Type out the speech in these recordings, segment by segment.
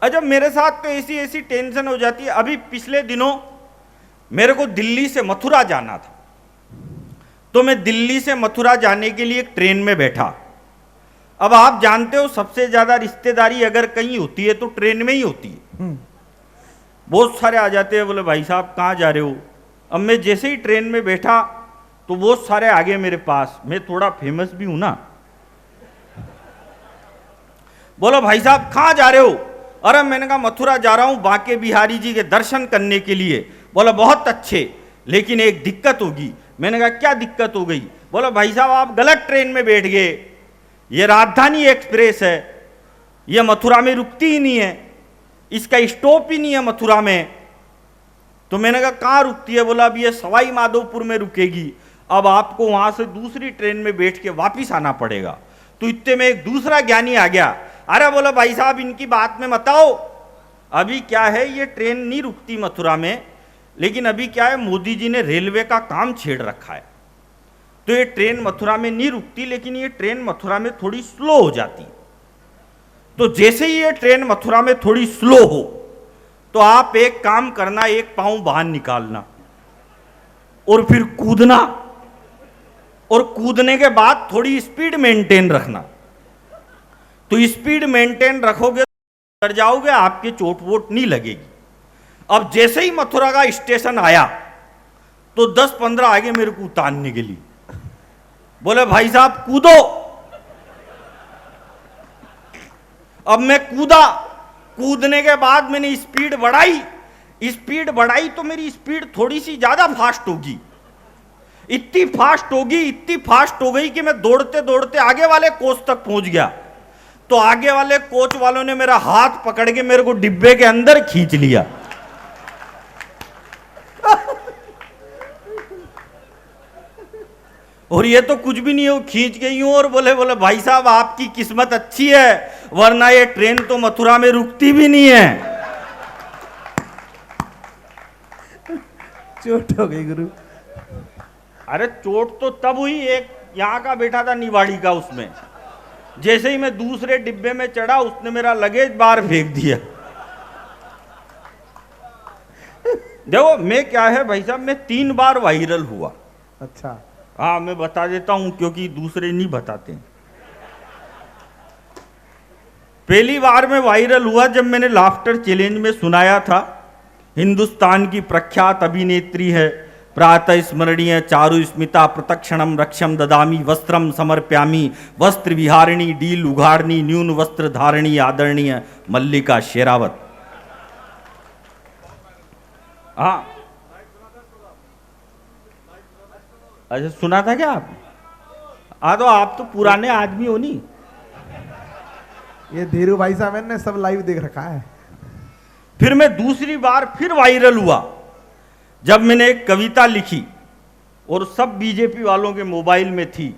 अच्छा, मेरे साथ तो ऐसी ऐसी टेंशन हो जाती है। अभी पिछले दिनों मेरे को दिल्ली से मथुरा जाना था, तो मैं दिल्ली से मथुरा जाने के लिए एक ट्रेन में बैठा। अब आप जानते हो सबसे ज्यादा रिश्तेदारी अगर कहीं होती है तो ट्रेन में ही होती है। बहुत सारे आ जाते हैं, बोले भाई साहब कहाँ जा रहे हो। अब मैं जैसे ही ट्रेन में बैठा तो बहुत सारे आ गए मेरे पास, मैं थोड़ा फेमस भी हूं ना। बोलो भाई साहब कहाँ जा रहे हो। अरे मैंने कहा मथुरा जा रहा हूं बांके बिहारी जी के दर्शन करने के लिए। बोला बहुत अच्छे, लेकिन एक दिक्कत होगी। मैंने कहा क्या दिक्कत हो गई। बोला भाई साहब आप गलत ट्रेन में बैठ गए, ये राजधानी एक्सप्रेस है, ये मथुरा में रुकती ही नहीं है, इसका स्टॉप ही नहीं है मथुरा में। तो मैंने कहा कहाँ रुकती है। बोला अब ये सवाई माधोपुर में रुकेगी, अब आपको वहां से दूसरी ट्रेन में बैठ के वापिस आना पड़ेगा। तो इतने में एक दूसरा ज्ञानी आ गया। अरे बोला भाई साहब इनकी बात में मत आओ, अभी क्या है ये ट्रेन नहीं रुकती मथुरा में, लेकिन अभी क्या है मोदी जी ने रेलवे का काम छेड़ रखा है, तो ये ट्रेन मथुरा में नहीं रुकती, लेकिन ये ट्रेन मथुरा में थोड़ी स्लो हो जाती। तो जैसे ही ये ट्रेन मथुरा में थोड़ी स्लो हो तो आप एक काम करना, एक पांव बाहर निकालना और फिर कूदना, और कूदने के बाद थोड़ी स्पीड मेंटेन रखना। तो स्पीड मेंटेन रखोगे तो डर जाओगे, आपके चोट वोट नहीं लगेगी। अब जैसे ही मथुरा का स्टेशन आया तो 10-15 आगे मेरे को उतारने के लिए बोले भाई साहब कूदो। अब मैं कूदा, कूदने के बाद मैंने स्पीड बढ़ाई तो मेरी स्पीड थोड़ी सी ज्यादा फास्ट होगी। इतनी फास्ट हो गई कि मैं दौड़ते दौड़ते आगे वाले कोच तक पहुंच गया। तो आगे वाले कोच वालों ने मेरा हाथ पकड़ के मेरे को डिब्बे के अंदर खींच लिया। और ये तो कुछ भी नहीं हो, खींच गई हूं और बोले भाई साहब आपकी किस्मत अच्छी है, वरना ये ट्रेन तो मथुरा में रुकती भी नहीं है। चोट हो गई गुरु। अरे चोट तो तब हुई, एक यहां का बैठा था निवाड़ी का, उसमें जैसे ही मैं दूसरे डिब्बे में चढ़ा उसने मेरा लगेज बाहर फेंक दिया। देखो मैं क्या है भाई साहब, मैं 3 बार वायरल हुआ। अच्छा, हाँ मैं बता देता हूं क्योंकि दूसरे नहीं बताते। पहली बार में वायरल हुआ जब मैंने लाफ्टर चैलेंज में सुनाया था, हिंदुस्तान की प्रख्यात अभिनेत्री है, प्रातः स्मरणीय चारु स्मिता प्रतक्षणम रक्षम ददामी वस्त्रम समर्प्यामी वस्त्र विहारिणी डील उघाड़नी न्यून वस्त्र धारणी आदरणीय मल्लिका शेरावत। हाँ अच्छा सुना था क्या आप? तो आप तो पुराने आदमी हो नहीं। ये धीरू भाई साहब ने सब लाइव देख रखा है। फिर मैं दूसरी बार फिर वायरल हुआ जब मैंने एक कविता लिखी और सब बीजेपी वालों के मोबाइल में थी।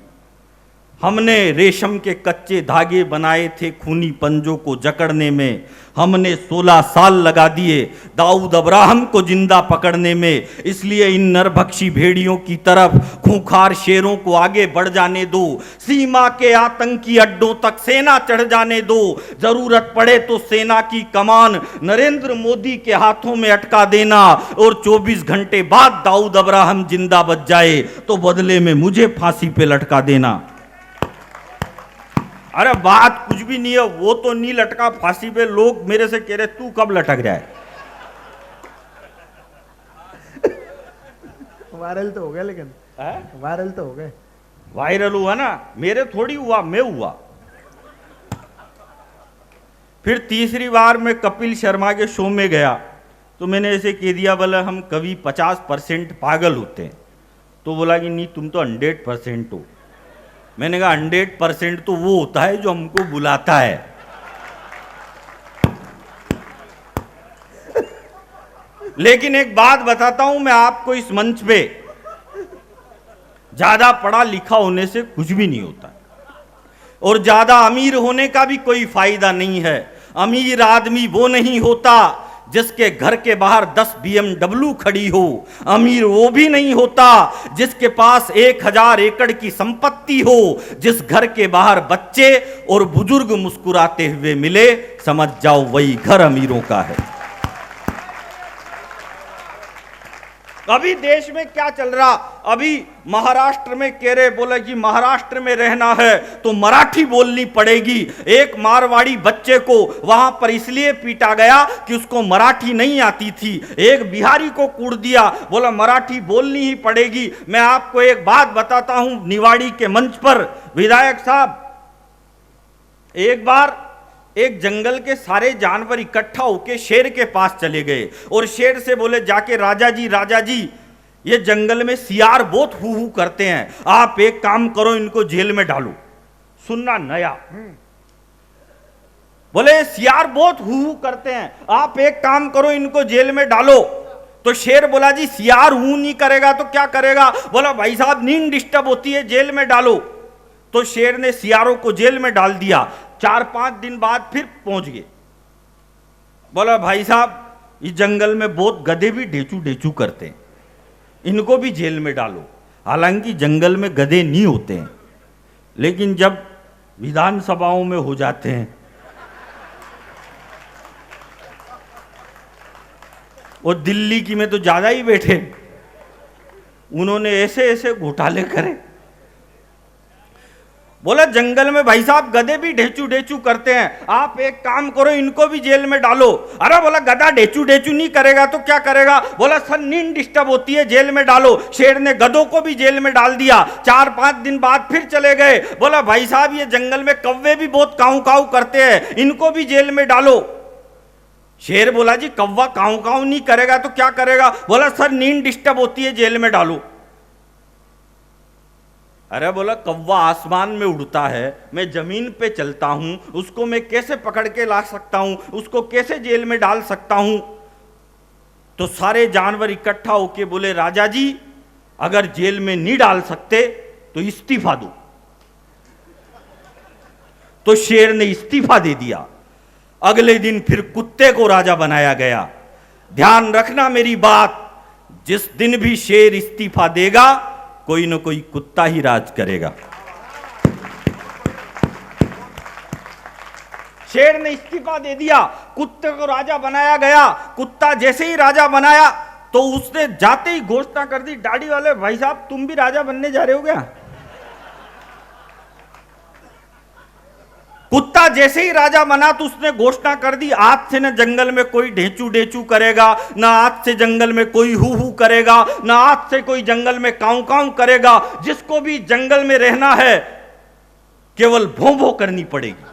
हमने रेशम के कच्चे धागे बनाए थे खूनी पंजों को जकड़ने में, हमने 16 साल लगा दिए दाऊद अब्राहम को जिंदा पकड़ने में, इसलिए इन नरभक्षी भेड़ियों की तरफ खूंखार शेरों को आगे बढ़ जाने दो, सीमा के आतंकी अड्डों तक सेना चढ़ जाने दो, जरूरत पड़े तो सेना की कमान नरेंद्र मोदी के हाथों में अटका देना, और 24 घंटे बाद दाऊद अब्राहम जिंदा बच जाए तो बदले में मुझे फांसी पे लटका देना। अरे बात कुछ भी नहीं है, वो तो नहीं लटका फांसी पे, लोग मेरे से कह रहे तू कब लटक जाए। वायरल तो हो गए, लेकिन वायरल तो हो गए। वायरल हुआ ना, मेरे थोड़ी हुआ, मैं हुआ। फिर तीसरी बार मैं कपिल शर्मा के शो में गया तो मैंने ऐसे कह दिया, बोला हम कभी 50% पागल होते हैं। तो बोला कि नहीं तुम तो 100% हो। मैंने कहा 100% तो वो होता है जो हमको बुलाता है। लेकिन एक बात बताता हूं मैं आपको इस मंच पे, ज्यादा पढ़ा लिखा होने से कुछ भी नहीं होता और ज्यादा अमीर होने का भी कोई फायदा नहीं है। अमीर आदमी वो नहीं होता जिसके घर के बाहर 10 BMW खड़ी हो। अमीर वो भी नहीं होता जिसके पास 1000 एकड़ की संपत्ति हो। जिस घर के बाहर बच्चे और बुजुर्ग मुस्कुराते हुए मिले, समझ जाओ वही घर अमीरों का है। अभी देश में क्या चल रहा, अभी महाराष्ट्र में कह रहे, बोले कि महाराष्ट्र में रहना है तो मराठी बोलनी पड़ेगी। एक मारवाड़ी बच्चे को वहां पर इसलिए पीटा गया कि उसको मराठी नहीं आती थी। एक बिहारी को कूट दिया, बोला मराठी बोलनी ही पड़ेगी। मैं आपको एक बात बताता हूं, निवाड़ी के मंच पर विधायक साहब, एक बार एक जंगल के सारे जानवर इकट्ठा होकर शेर के पास चले गए और शेर से बोले जाके, राजा जी ये जंगल में सियार बहुत हू हू करते हैं, आप एक काम करो इनको जेल में डालो। सुनना नया, बोले सियार बहुत हू हू करते हैं, आप एक काम करो इनको जेल में डालो। तो शेर बोला जी सियार हू नहीं करेगा तो क्या करेगा? बोला भाई साहब नींद डिस्टर्ब होती है, जेल में डालो। तो शेर ने सियारों को जेल में डाल दिया। 4-5 दिन बाद फिर पहुंच गए, बोला भाई साहब इस जंगल में बहुत गधे भी ढेचू ढेचू करते हैं, इनको भी जेल में डालो। हालांकि जंगल में गधे नहीं होते हैं, लेकिन जब विधानसभाओं में हो जाते हैं और दिल्ली की में तो ज्यादा ही बैठे, उन्होंने ऐसे ऐसे घोटाले करे। बोला जंगल में भाई साहब गधे भी ढेचू ढेचू करते हैं, आप एक काम करो इनको भी जेल में डालो। अरे बोला गधा ढेचू ढेचू नहीं करेगा तो क्या करेगा? बोला सर नींद डिस्टर्ब होती है, जेल में डालो। शेर ने गधों को भी जेल में डाल दिया। 4-5 दिन बाद फिर चले गए, बोला भाई साहब ये जंगल में कौवे भी बहुत काऊ काऊ करते हैं, इनको भी जेल में डालो। शेर बोला जी कौवा काऊ काऊ नहीं करेगा तो क्या करेगा? बोला सर नींद डिस्टर्ब होती है, जेल में डालो। अरे बोला कौवा आसमान में उड़ता है, मैं जमीन पे चलता हूं, उसको मैं कैसे पकड़ के ला सकता हूं, उसको कैसे जेल में डाल सकता हूं? तो सारे जानवर इकट्ठा होके बोले राजा जी अगर जेल में नहीं डाल सकते तो इस्तीफा दो। तो शेर ने इस्तीफा दे दिया। अगले दिन फिर कुत्ते को राजा बनाया गया। ध्यान रखना मेरी बात, जिस दिन भी शेर इस्तीफा देगा कोई ना कोई कुत्ता ही राज करेगा। शेर ने इस्तीफा दे दिया, कुत्ते को राजा बनाया गया। कुत्ता जैसे ही राजा बनाया तो उसने जाते ही घोषणा कर दी, दाढ़ी वाले भाई साहब तुम भी राजा बनने जा रहे हो क्या? कुत्ता जैसे ही राजा बना तो उसने घोषणा कर दी आज से न जंगल में कोई ढेचू ढेचू करेगा, ना आज से जंगल में कोई हू हू करेगा, ना आज से कोई जंगल में काऊ काऊ करेगा। जिसको भी जंगल में रहना है केवल भों भों करनी पड़ेगी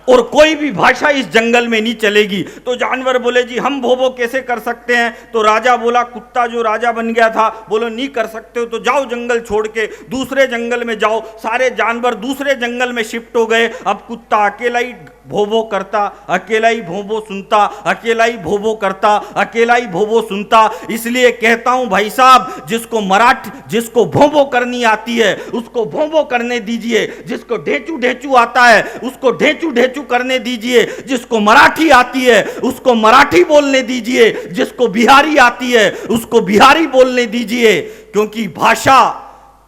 और कोई भी भाषा इस जंगल में नहीं चलेगी। तो जानवर बोले जी हम भोबो कैसे कर सकते हैं? तो राजा बोला, कुत्ता जो राजा बन गया था, बोलो नहीं कर सकते हो तो जाओ जंगल छोड़ के दूसरे जंगल में जाओ। सारे जानवर दूसरे जंगल में शिफ्ट हो गए। अब कुत्ता अकेला ही भोबो करता, अकेला ही भोबो सुनता, अकेला ही भोबो करता, अकेला ही भोबो सुनता। इसलिए कहता हूं भाई साहब जिसको भोबो करनी आती है उसको भोबो करने दीजिए, जिसको ढेचू ढेचू आता है उसको ढेचू ढेचू करने दीजिए, जिसको मराठी आती है उसको मराठी बोलने दीजिए, जिसको बिहारी आती है उसको बिहारी बोलने दीजिए। क्योंकि भाषा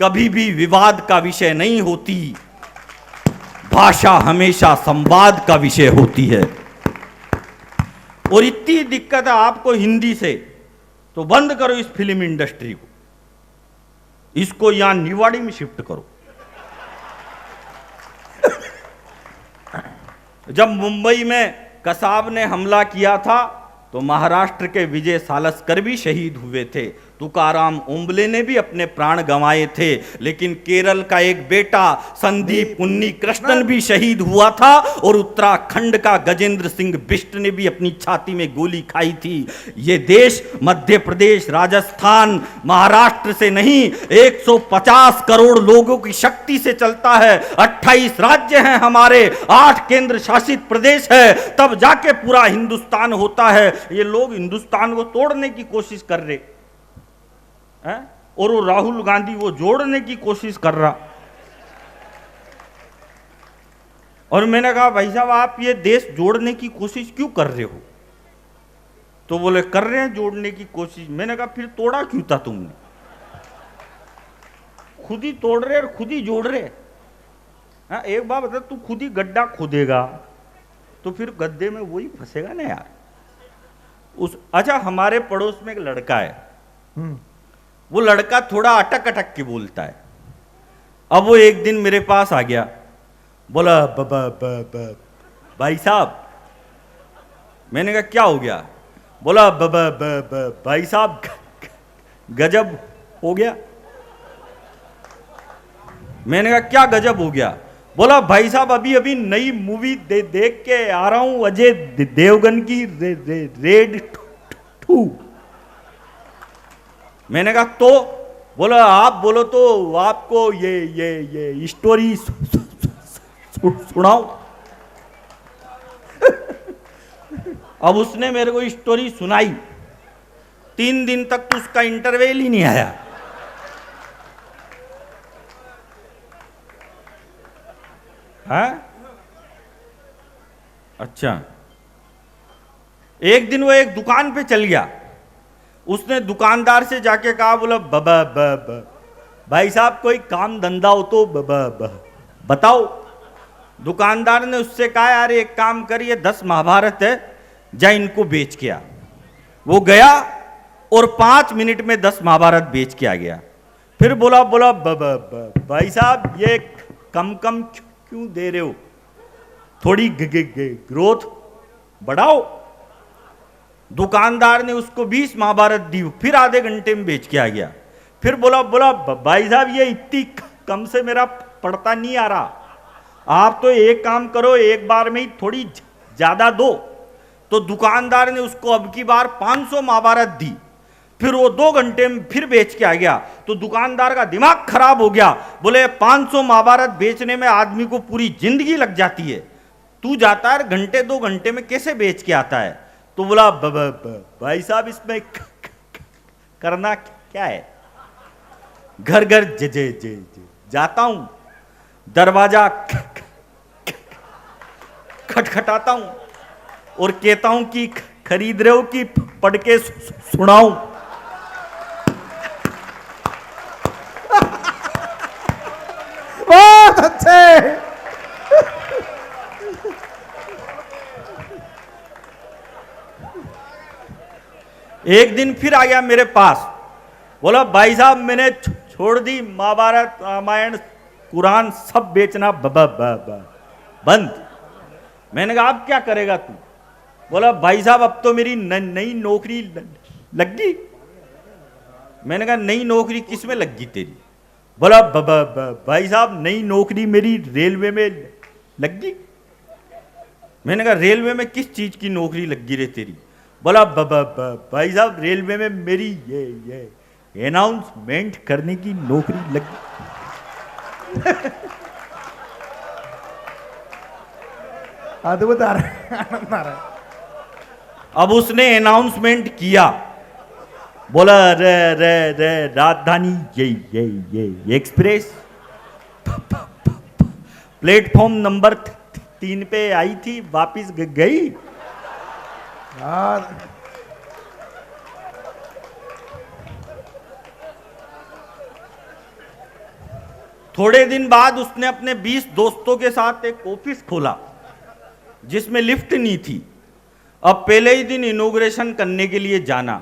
कभी भी विवाद का विषय नहीं होती, भाषा हमेशा संवाद का विषय होती है। और इतनी दिक्कत है आपको हिंदी से, तो बंद करो इस फिल्म इंडस्ट्री को, इसको यहां निवाड़ी में शिफ्ट करो। जब मुंबई में कसाब ने हमला किया था तो महाराष्ट्र के विजय सालस्कर भी शहीद हुए थे, तुकाराम ओंबले ने भी अपने प्राण गंवाए थे। लेकिन केरल का एक बेटा संदीप उन्नी कृष्णन भी शहीद हुआ था और उत्तराखंड का गजेंद्र सिंह बिष्ट ने भी अपनी छाती में गोली खाई थी। ये देश मध्य प्रदेश, राजस्थान, महाराष्ट्र से नहीं 150 करोड़ लोगों की शक्ति से चलता है। 28 राज्य हैं हमारे, 8 केंद्र शासित प्रदेश है, तब जाके पूरा हिंदुस्तान होता है। ये लोग हिंदुस्तान को तोड़ने की कोशिश कर रहे हैं और वो राहुल गांधी वो जोड़ने की कोशिश कर रहा। और मैंने कहा भाई साहब आप ये देश जोड़ने की कोशिश क्यों कर रहे हो? तो बोले कर रहे हैं जोड़ने की कोशिश। मैंने कहा फिर तोड़ा क्यों था तुमने? खुद ही तोड़ रहे और खुद ही जोड़ रहे। हाँ, एक बात बता, तू खुद ही गड्ढा खोदेगा तो फिर गड्ढे में वही फंसेगा ना यार। अच्छा, हमारे पड़ोस में एक लड़का है, वो लड़का थोड़ा अटक अटक के बोलता है। अब वो एक दिन मेरे पास आ गया, बोला भाई साहब। मैंने कहा क्या हो गया? बोला भाई साहब गजब हो गया। मैंने कहा क्या गजब हो गया? बोला भाई साहब अभी अभी नई मूवी देख के आ रहा हूं, अजय देवगन की रेड 2। मैंने कहा तो? बोला आप बोलो तो आपको ये स्टोरी सुनाओ। अब उसने मेरे को स्टोरी सुनाई। 3 दिन तक तो उसका इंटरवल ही नहीं आया। है? अच्छा, एक दिन वो एक दुकान पे चल गया। उसने दुकानदार से जाके कहा, बोला भाई साहब कोई काम धंधा हो तो बताओ। दुकानदार ने उससे कहा, यार एक काम करिए, 10 महाभारत है, जा इनको बेच के आ। वो गया और 5 मिनट में 10 महाभारत बेच के आ गया। फिर बोला भाई साहब ये कम कम क्यों दे रहे हो, थोड़ी ग्रोथ बढ़ाओ। दुकानदार ने उसको 20 महाभारत दी, फिर आधे घंटे में बेच के आ गया। फिर बोला भाई साहब ये इतनी कम से मेरा पड़ता नहीं आ रहा, आप तो एक काम करो, एक बार में ही थोड़ी ज्यादा दो। तो दुकानदार ने उसको अब की बार 500 महाभारत दी। फिर वो 2 घंटे में फिर बेच के आ गया। तो दुकानदार का दिमाग खराब हो गया, बोले 500 महाभारत बेचने में आदमी को पूरी जिंदगी लग जाती है, तू जाता है घंटे 2 घंटे में कैसे बेच के आता है? तो बोला भाई साहब इसमें करना क्या है, घर घर जाता हूं, दरवाजा खटखटाता हूं और कहता हूं कि खरीद रहे हो कि पढ़ के सुनाऊं। बहुत अच्छे। एक दिन फिर आ गया मेरे पास, बोला भाई साहब मैंने छोड़ दी महाभारत रामायण कुरान सब बेचना बंद। मैंने कहा अब क्या करेगा तू? बोला भाई साहब अब तो मेरी नई नौकरी लग गई। मैंने कहा नई नौकरी किस में लग गई तेरी? बोला भाई साहब नई नौकरी मेरी रेलवे में लग गई। मैंने कहा रेलवे में किस चीज की नौकरी लग गई रे तेरी? बोला भाई साहब रेलवे में मेरी ये अनाउंसमेंट करने की नौकरी लग गई। अद्भुत आ रहा है, आनंद आ रहा है। अब उसने अनाउंसमेंट किया, बोला रे रे रे राजधानी ये एक्सप्रेस प्लेटफॉर्म नंबर 3 पे आई थी, वापिस गई। यार थोड़े दिन बाद उसने अपने 20 दोस्तों के साथ एक ऑफिस खोला जिसमें लिफ्ट नहीं थी। अब पहले ही दिन इनॉग्रेशन करने के लिए जाना।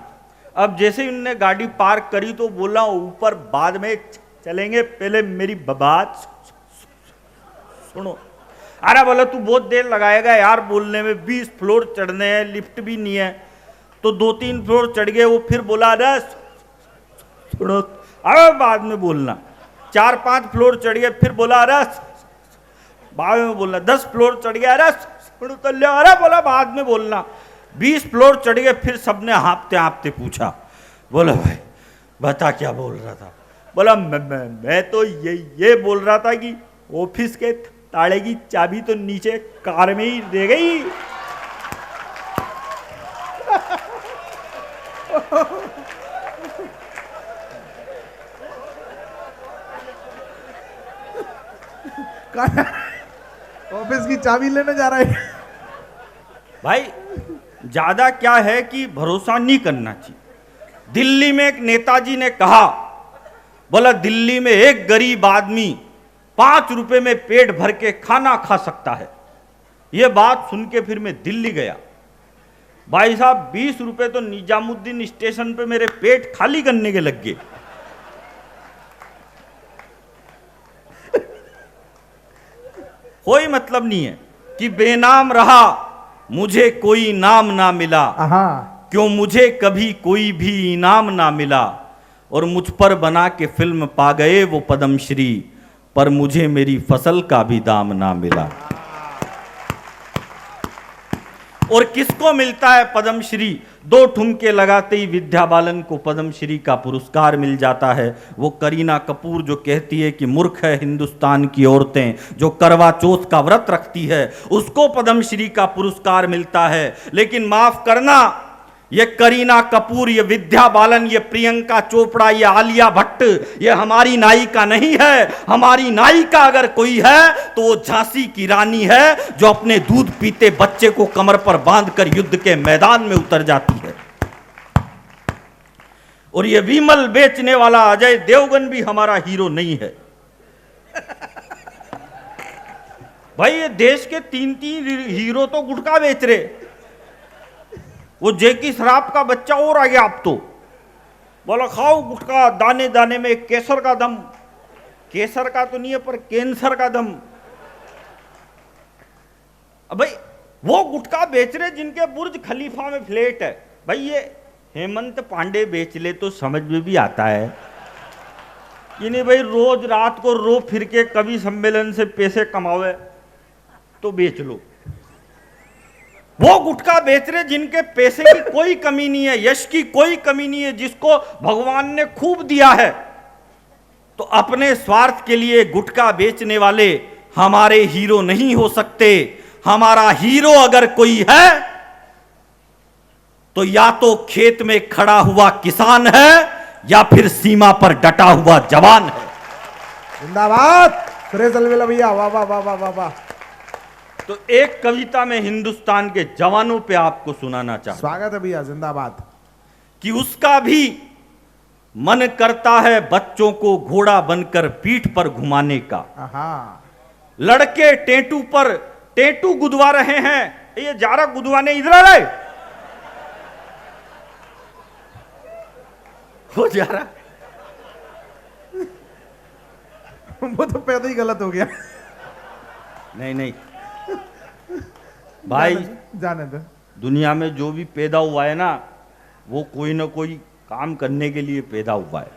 अब जैसे ही उन्होंने गाड़ी पार्क करी तो बोला ऊपर बाद में चलेंगे, पहले मेरी बात सुनो। अरे बोला तू बहुत देर लगाएगा यार बोलने में, 20 फ्लोर चढ़ने हैं, लिफ्ट भी नहीं है। तो 2-3 फ्लोर चढ़ गए। वो फिर बोला अरे सुनो, अरे बाद में बोलना। 4-5 फ्लोर चढ़ गए, फिर बोला अरे बाद में बोलना। 10 फ्लोर चढ़ गया, अरे सुनो तो ले, अरे बोला बाद में बोलना। 20 फ्लोर चढ़ गए, फिर सबने हाँपते हाँपते पूछा, बोला भाई बता क्या बोल रहा था? बोला मैं तो ये बोल रहा था कि ऑफिस के ताले की चाबी तो नीचे कार में ही रह गई। ऑफिस की चाबी लेने जा रहा है भाई ज्यादा क्या है कि भरोसा नहीं करना चाहिए। दिल्ली में एक नेताजी ने कहा, बोला दिल्ली में एक गरीब आदमी 5 रुपए में पेट भर के खाना खा सकता है। यह बात सुन के फिर मैं दिल्ली गया। भाई साहब 20 रुपए तो निजामुद्दीन स्टेशन पे मेरे पेट खाली करने के लग गए। कोई मतलब नहीं है कि बेनाम रहा मुझे कोई नाम ना मिला, क्यों मुझे कभी कोई भी इनाम ना मिला, और मुझ पर बना के फिल्म पा गए वो पद्मश्री, पर मुझे मेरी फसल का भी दाम ना मिला। और किसको मिलता है पद्मश्री? 2 ठुमके लगाते ही विद्या बालन को पद्मश्री का पुरस्कार मिल जाता है। वो करीना कपूर जो कहती है कि मूर्ख है हिंदुस्तान की औरतें, जो करवा चौथ का व्रत रखती है, उसको पद्मश्री का पुरस्कार मिलता है। लेकिन माफ करना, ये करीना कपूर, ये विद्या बालन, ये प्रियंका चोपड़ा, ये आलिया भट्ट, ये हमारी नायिका नहीं है। हमारी नायिका अगर कोई है तो वो झांसी की रानी है, जो अपने दूध पीते बच्चे को कमर पर बांधकर युद्ध के मैदान में उतर जाती है। और ये विमल बेचने वाला अजय देवगन भी हमारा हीरो नहीं है। भाई ये देश के 3 हीरो तो गुटखा बेच रहे। वो जेकी श्रॉफ का बच्चा और आ गया। आप तो बोला खाओ गुटखा, दाने दाने में केसर का दम। केसर का तो नहीं है, पर कैंसर का दम। अब भाई वो गुटखा बेच रहे जिनके बुर्ज खलीफा में फ्लैट है। भाई ये हेमंत पांडे बेच ले तो समझ में भी आता है कि नहीं भाई, रोज रात को रो फिर के कवि सम्मेलन से पैसे कमावे तो बेच लो। वो गुटखा बेच रहे जिनके पैसे की कोई कमी नहीं है, यश की कोई कमी नहीं है, जिसको भगवान ने खूब दिया है। तो अपने स्वार्थ के लिए गुटखा बेचने वाले हमारे हीरो नहीं हो सकते। हमारा हीरो अगर कोई है तो या तो खेत में खड़ा हुआ किसान है या फिर सीमा पर डटा हुआ जवान है। जिंदाबाद सुरेश अलवेला भैया, वाह वाह वाह वाह वाह वाह। तो एक कविता में हिंदुस्तान के जवानों पे आपको सुनाना चाहता हूं। स्वागत है भैया, जिंदाबाद। कि उसका भी मन करता है बच्चों को घोड़ा बनकर पीठ पर घुमाने का। लड़के टेटू पर टेटू गुदवा रहे हैं। ये जा रहा गुदवाने, इधर आ रहा है, वो जा रहा। वो तो पैदा ही गलत हो गया। नहीं नहीं भाई, जाने दो। दुनिया में जो भी पैदा हुआ है ना, वो कोई ना कोई काम करने के लिए पैदा हुआ है।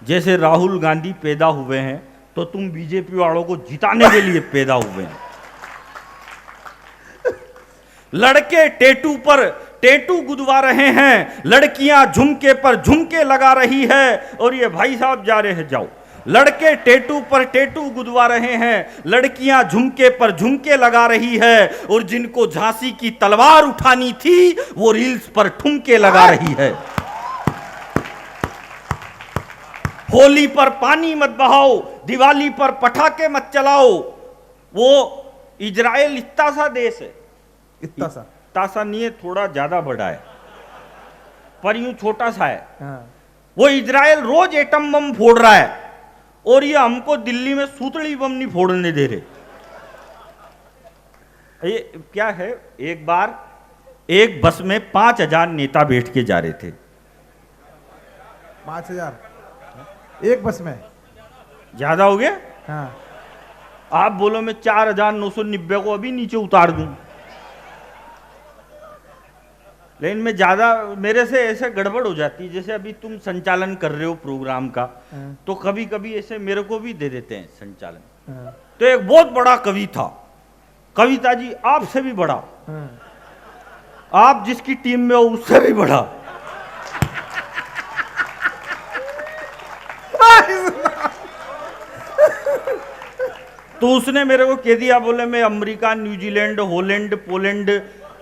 जैसे राहुल गांधी पैदा हुए हैं तो तुम बीजेपी वालों को जिताने के लिए पैदा हुए हैं। लड़के टेटू पर टेटू गुदवा रहे हैं, लड़कियां झुमके पर झुमके लगा रही है। और ये भाई साहब जा रहे हैं, जाओ। लड़के टेटू पर टेटू गुदवा रहे हैं, लड़कियां झुमके पर झुमके लगा रही है। और जिनको झांसी की तलवार उठानी थी वो रील्स पर ठुमके लगा रही है। होली पर पानी मत बहाओ, दिवाली पर पटाखे मत चलाओ। वो इजराइल इतना सा देश है, इतना सा तासा नहीं है, थोड़ा ज्यादा बड़ा है, पर यूं छोटा सा है। हाँ। वो इजराइल रोज एटम बम फोड़ रहा है और ये हमको दिल्ली में सूतड़ी बम नहीं फोड़ने दे रहे। ये क्या है, एक बार एक बस में 5000 नेता बैठ के जा रहे थे। 5000 एक बस में? ज्यादा हो गया। हाँ। आप बोलो मैं 4990 को अभी नीचे उतार दूं, लेकिन मैं ज्यादा, मेरे से ऐसे गड़बड़ हो जाती है। जैसे अभी तुम संचालन कर रहे हो प्रोग्राम का, तो कभी कभी ऐसे मेरे को भी दे देते हैं संचालन। तो एक बहुत बड़ा कवि था, कविता जी आपसे भी बड़ा, आप जिसकी टीम में हो उससे भी बड़ा। तो उसने मेरे को कह दिया, बोले मैं America, New Zealand, Holland, Poland,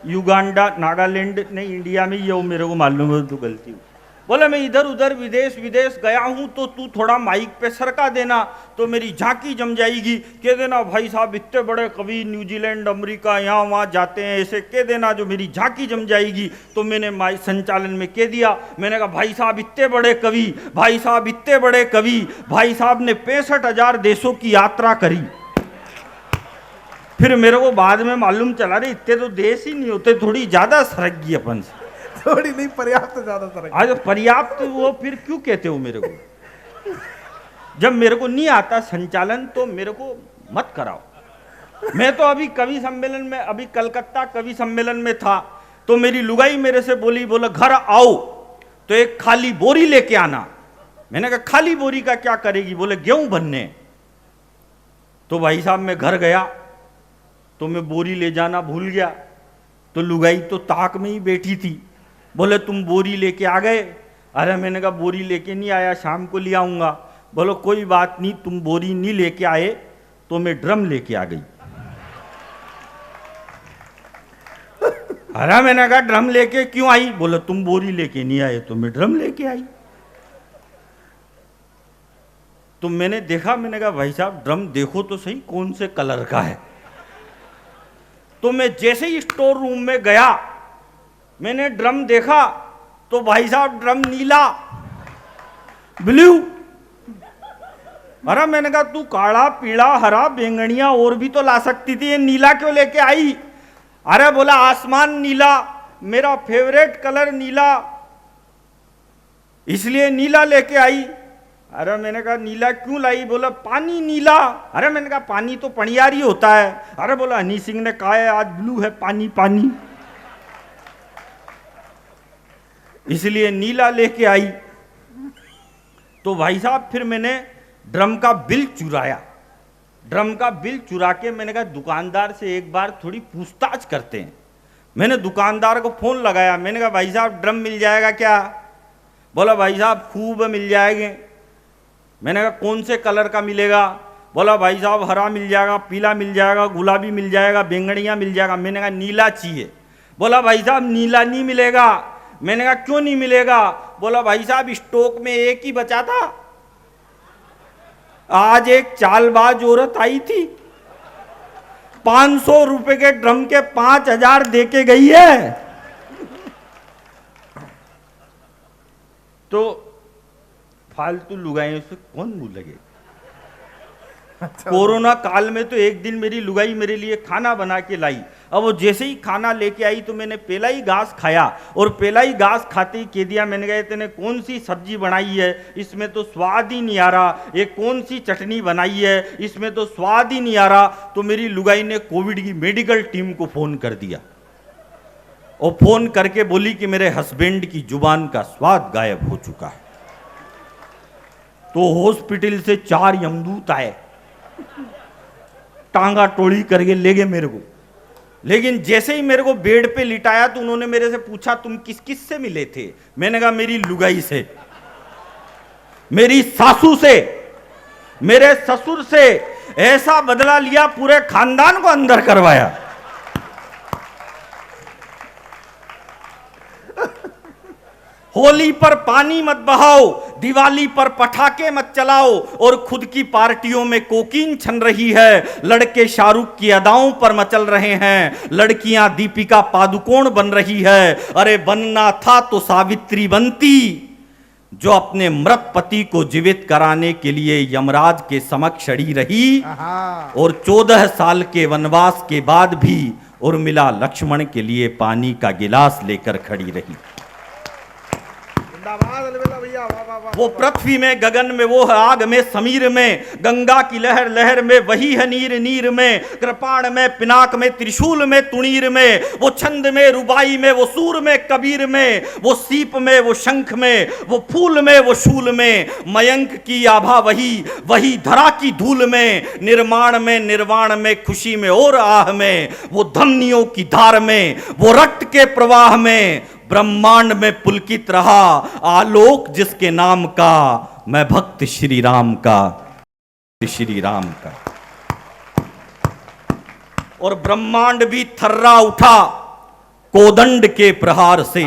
Uganda, Nagaland नहीं, इंडिया में ये हो, मेरे को मालूम है तो गलती हुई। बोले मैं इधर उधर विदेश विदेश गया हूं तो तू थोड़ा माइक पे सरका देना तो मेरी झांकी जम जाएगी। कह देना भाई साहब इतने बड़े कवि न्यूजीलैंड अमेरिका यहाँ वहाँ जाते हैं, ऐसे कह देना जो मेरी झांकी जम जाएगी। तो मैंने माइक संचालन में कह दिया, मैंने कहा भाई साहब इतने बड़े कवि, भाई साहब इतने बड़े कवि, भाई साहब ने 65,000 देशों की यात्रा करी। फिर मेरे को बाद में मालूम चला रहे इतने तो देश ही नहीं होते, थोड़ी ज्यादा सरक गई अपन से। थोड़ी नहीं, पर्याप्त ज्यादा सरक। आज पर्याप्त वो फिर क्यों कहते हो मेरे को? जब मेरे को नहीं आता संचालन तो मेरे को मत कराओ। मैं तो अभी कवि सम्मेलन में, अभी कलकत्ता कवि सम्मेलन में था तो मेरी लुगाई मेरे से बोली, बोला घर आओ तो एक खाली बोरी लेके आना। मैंने कहा खाली बोरी का क्या करेगी? बोले गेहूं भरने। तो भाई साहब मैं घर गया तो मैं बोरी ले जाना भूल गया। तो लुगाई तो ताक में ही बैठी थी, बोले तुम बोरी लेके आ गए? अरे मैंने कहा बोरी लेके नहीं आया, शाम को ले आऊंगा। बोलो कोई बात नहीं, तुम बोरी नहीं लेके आए तो मैं ड्रम लेके आ गई। अरे मैंने कहा ड्रम लेके क्यों आई? बोले तुम बोरी लेके नहीं आए तो मैं ड्रम लेके आई। तो मैंने देखा, मैंने कहा भाई साहब ड्रम देखो तो सही कौन से कलर का है। तो मैं जैसे ही स्टोर रूम में गया मैंने ड्रम देखा तो भाई साहब ड्रम नीला, ब्लू। अरे मैंने कहा तू काला पीला हरा बैंगनिया और भी तो ला सकती थी, ये नीला क्यों लेके आई? अरे बोला आसमान नीला, मेरा फेवरेट कलर नीला, इसलिए नीला लेके आई। अरे मैंने कहा नीला क्यों लाई? बोला पानी नीला। अरे मैंने कहा पानी तो पनियारी होता है। अरे बोला हनी सिंह ने कहा है आज ब्लू है पानी पानी, इसलिए नीला लेके आई। तो भाई साहब फिर मैंने ड्रम का बिल चुराया। ड्रम का बिल चुरा के मैंने कहा दुकानदार से एक बार थोड़ी पूछताछ करते हैं। मैंने दुकानदार को फोन लगाया, मैंने कहा भाई साहब ड्रम मिल जाएगा क्या? बोला भाई साहब खूब मिल जाएंगे। मैंने कहा कौन से कलर का मिलेगा? बोला भाई साहब हरा मिल जाएगा, पीला मिल जाएगा, गुलाबी मिल जाएगा, बैंगनिया मिल जाएगा। मैंने कहा नीला चाहिए। बोला भाई साहब नीला नहीं मिलेगा। मैंने कहा क्यों नहीं मिलेगा? बोला भाई साहब स्टॉक में एक ही बचा था, आज एक चालबाज औरत आई थी 500 रुपए के ड्रम के 5,000 दे के गई है। तो फालतू लुगाई से कौन मुंह लगे? कोरोना काल में तो एक दिन मेरी लुगाई मेरे लिए खाना बना के लाई। अब वो जैसे ही खाना लेके आई तो मैंने पेलाई घास खाया और पेलाई घास खाते ही कह दिया, मैंने कहा तेने कौन सी सब्जी बनाई है, इसमें तो स्वाद ही नहीं आ रहा। ये कौन सी चटनी बनाई है, इसमें तो स्वाद ही नहीं आ रहा। तो मेरी लुगाई ने कोविड की मेडिकल टीम को फोन कर दिया और फोन करके बोली कि मेरे हस्बैंड की जुबान का स्वाद गायब हो चुका है। तो हॉस्पिटल से 4 यमदूत आए, टांगा टोड़ी करके ले गए मेरे को। लेकिन जैसे ही मेरे को बेड पे लिटाया तो उन्होंने मेरे से पूछा तुम किस किस से मिले थे? मैंने कहा मेरी लुगाई से, मेरी सासू से, मेरे ससुर से। ऐसा बदला लिया, पूरे खानदान को अंदर करवाया। होली पर पानी मत बहाओ, दिवाली पर पटाखे मत चलाओ और खुद की पार्टियों में कोकीन छन रही है। लड़के शाहरुख की अदाओं पर मचल रहे हैं, लड़कियां दीपिका पादुकोण बन रही है। अरे बनना था तो सावित्री बनती, जो अपने मृत पति को जीवित कराने के लिए यमराज के समक्ष अड़ी रही और 14 साल के वनवास के बाद भी उर्मिला लक्ष्मण के लिए पानी का गिलास लेकर खड़ी रही। भैया वो पृथ्वी में, गगन में, वो है आग में, समीर में, गंगा की लहर लहर में, वही है नीर नीर में, कृपाण में, पिनाक में, त्रिशूल में, तुणीर में, वो छंद में, रुबाई में, वो सूर में, कबीर में, वो सीप में, वो शंख में, वो फूल में, वो शूल में, मयंक की आभा वही, वही धरा की धूल में, निर्माण में, निर्वाण में, खुशी में और आह में, वो धमनियों की धार में, वो रक्त के प्रवाह में, ब्रह्मांड में पुलकित रहा आलोक जिसके नाम का, मैं भक्त श्री राम का, श्री राम का। और ब्रह्मांड भी थर्रा उठा कोदंड के प्रहार से,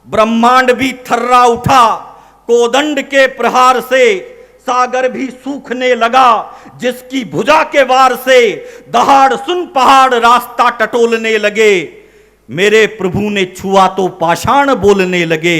ब्रह्मांड भी थर्रा उठा कोदंड के प्रहार से, सागर भी सूखने लगा जिसकी भुजा के वार से, दहाड़ सुन पहाड़ रास्ता टटोलने लगे, मेरे प्रभु ने छुआ तो पाषाण बोलने लगे।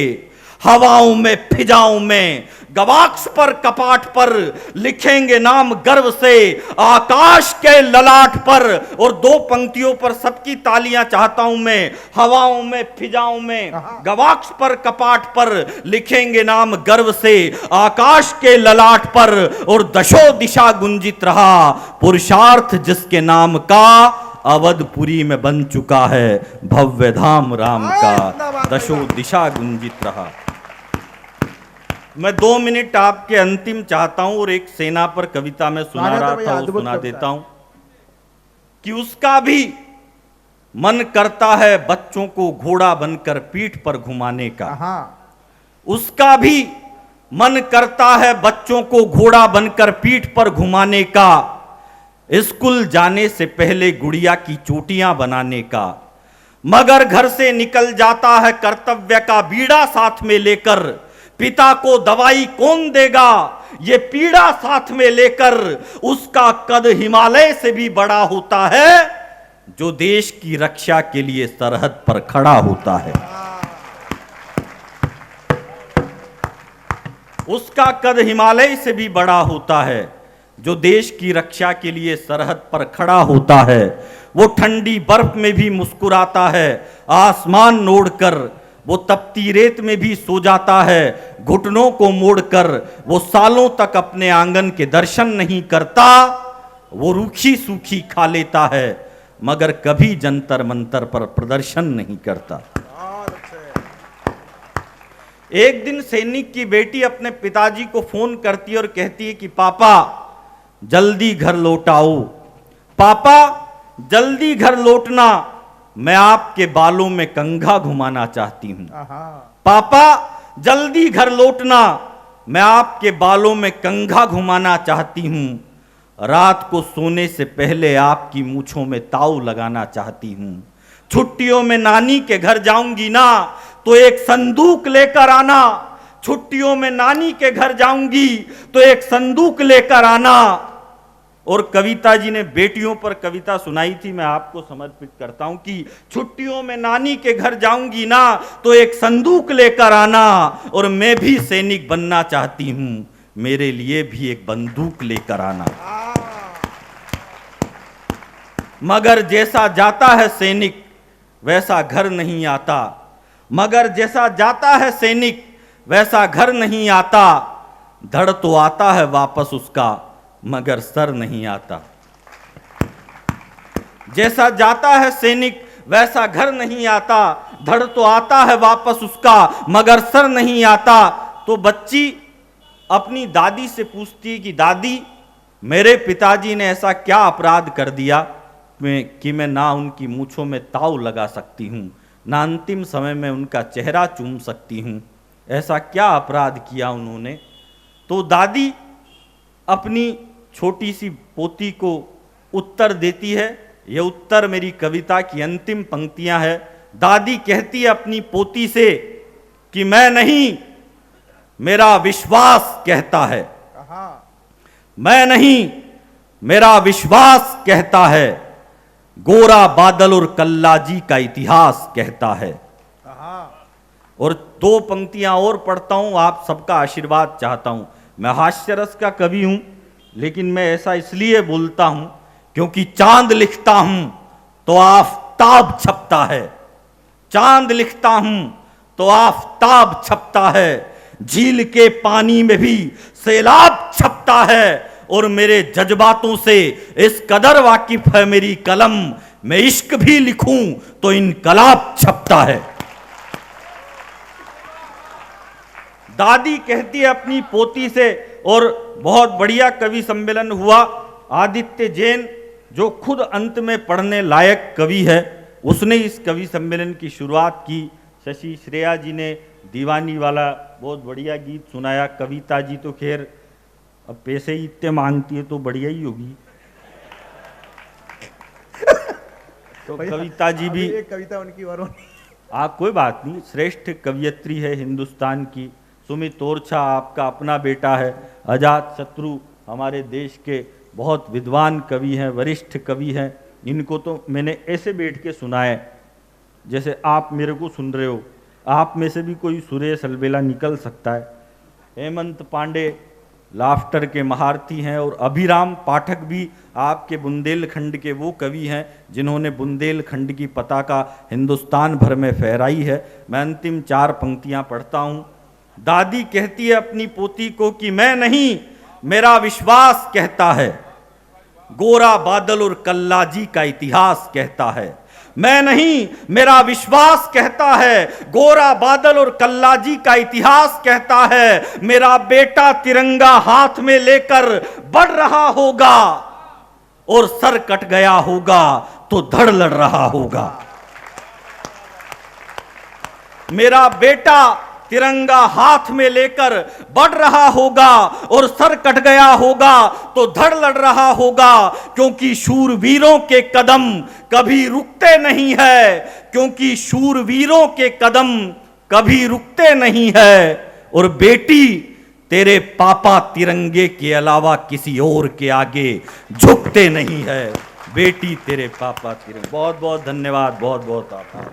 हवाओं में फिजाओं में गवाक्ष पर कपाट पर लिखेंगे नाम गर्व से आकाश के ललाट पर। और दो पंक्तियों पर सबकी तालियां चाहता हूं मैं। हवाओं में फिजाओं में गवाक्ष पर कपाट पर लिखेंगे नाम गर्व से आकाश के ललाट पर। और दशो दिशा गुंजित रहा पुरुषार्थ जिसके नाम का अवधपुरी में बन चुका है भव्य धाम राम का। दशो दिशा गुंजित रहा। मैं 2 मिनट आपके अंतिम चाहता हूं और एक सेना पर कविता में सुना रहा था वो सुना देता हूं कि उसका भी मन करता है बच्चों को घोड़ा बनकर पीठ पर घुमाने का। उसका भी मन करता है बच्चों को घोड़ा बनकर पीठ पर घुमाने का, स्कूल जाने से पहले गुड़िया की चोटियां बनाने का। मगर घर से निकल जाता है कर्तव्य का बीड़ा साथ में लेकर, पिता को दवाई कौन देगा ये पीड़ा साथ में लेकर। उसका कद हिमालय से भी बड़ा होता है जो देश की रक्षा के लिए सरहद पर खड़ा होता है। उसका कद हिमालय से भी बड़ा होता है जो देश की रक्षा के लिए सरहद पर खड़ा होता है। वो ठंडी बर्फ में भी मुस्कुराता है आसमान नोड़कर, वो तपती रेत में भी सो जाता है घुटनों को मोड़कर। वो सालों तक अपने आंगन के दर्शन नहीं करता, वो रूखी सूखी खा लेता है मगर कभी जंतर मंतर पर प्रदर्शन नहीं करता। एक दिन सैनिक की बेटी अपने पिताजी को फोन करती है और कहती है कि पापा जल्दी घर लौट आओ, पापा जल्दी घर लौटना, मैं आपके बालों में कंघा घुमाना चाहती हूं। पापा जल्दी घर लौटना, मैं आपके बालों में कंघा घुमाना चाहती हूं। रात को सोने से पहले आपकी मूंछों में ताऊ लगाना चाहती हूं। छुट्टियों में नानी के घर जाऊंगी ना तो एक संदूक लेकर आना, छुट्टियों में नानी के घर जाऊंगी तो एक संदूक लेकर आना। और कविता जी ने बेटियों पर कविता सुनाई थी, मैं आपको समर्पित करता हूं कि छुट्टियों में नानी के घर जाऊंगी ना तो एक संदूक लेकर आना। और मैं भी सैनिक बनना चाहती हूं, मेरे लिए भी एक बंदूक लेकर आना। मगर जैसा जाता है सैनिक वैसा घर नहीं आता, मगर जैसा जाता है सैनिक वैसा घर नहीं आता। धड़ तो आता है वापस उसका मगर सर नहीं आता। जैसा जाता है सैनिक वैसा घर नहीं आता, धड़ तो आता है वापस उसका मगर सर नहीं आता। तो बच्ची अपनी दादी से पूछती है कि दादी मेरे पिताजी ने ऐसा क्या अपराध कर दिया कि मैं ना उनकी मूंछों में ताव लगा सकती हूँ, ना अंतिम समय में उनका चेहरा चूम सकती हूँ, ऐसा क्या अपराध किया उन्होंने। तो दादी अपनी छोटी सी पोती को उत्तर देती है। यह उत्तर मेरी कविता की अंतिम पंक्तियां है। दादी कहती है अपनी पोती से कि मैं नहीं, मेरा विश्वास कहता है, मैं नहीं, मेरा विश्वास कहता है, गोरा बादल और कल्लाजी का इतिहास कहता है। और 2 पंक्तियां और पढ़ता हूं, आप सबका आशीर्वाद चाहता हूं। मैं हास्य रस का कवि हूं लेकिन मैं ऐसा इसलिए बोलता हूं क्योंकि चांद लिखता हूं तो आफताब छपता है, चांद लिखता हूं तो आफताब छपता है, झील के पानी में भी सैलाब छपता है। और मेरे जज्बातों से इस कदर वाकिफ है मेरी कलम, मैं इश्क भी लिखूं तो इनकलाब छपता है। दादी कहती है अपनी पोती से। और बहुत बढ़िया कवि सम्मेलन हुआ। आदित्य जैन जो खुद अंत में पढ़ने लायक कवि है, उसने इस कवि सम्मेलन की शुरुआत की। शशि श्रेया जी ने दीवानी वाला बहुत बढ़िया गीत सुनाया। कविता जी तो खैर अब पैसे ही इतने मांगती है तो बढ़िया ही होगी। तो कविता जी भी, एक कविता उनकी और आप कोई बात नहीं, श्रेष्ठ कवियत्री है हिंदुस्तान की। सुमित ओरछा आपका अपना बेटा है। अजात शत्रु हमारे देश के बहुत विद्वान कवि हैं, वरिष्ठ कवि हैं। इनको तो मैंने ऐसे बैठ के सुना है जैसे आप मेरे को सुन रहे हो। आप में से भी कोई सुरेश अलबेला निकल सकता है। हेमंत पांडे लाफ्टर के महारथी हैं, और अभिराम पाठक भी आपके बुंदेलखंड के वो कवि हैं जिन्होंने बुंदेलखंड की पताका हिंदुस्तान भर में फहराई है। मैं अंतिम 4 पंक्तियां पढ़ता हूं। दादी कहती है अपनी पोती को कि मैं नहीं, मेरा विश्वास कहता है, गोरा बादल और कल्लाजी का इतिहास कहता है। मैं नहीं, मेरा विश्वास कहता है, गोरा बादल और कल्लाजी का इतिहास कहता है। मेरा बेटा तिरंगा हाथ में लेकर बढ़ रहा होगा, और सर कट गया होगा तो धड़ लड़ रहा होगा। मेरा बेटा तिरंगा हाथ में लेकर बढ़ रहा होगा, और सर कट गया होगा तो धड़ लड़ रहा होगा। क्योंकि शूरवीरों के कदम कभी रुकते नहीं है, क्योंकि शूरवीरों के कदम कभी रुकते नहीं है। और बेटी, तेरे पापा तिरंगे के अलावा किसी और के आगे झुकते नहीं है। बेटी, तेरे पापा तिरंगे। बहुत बहुत धन्यवाद, बहुत बहुत आभार।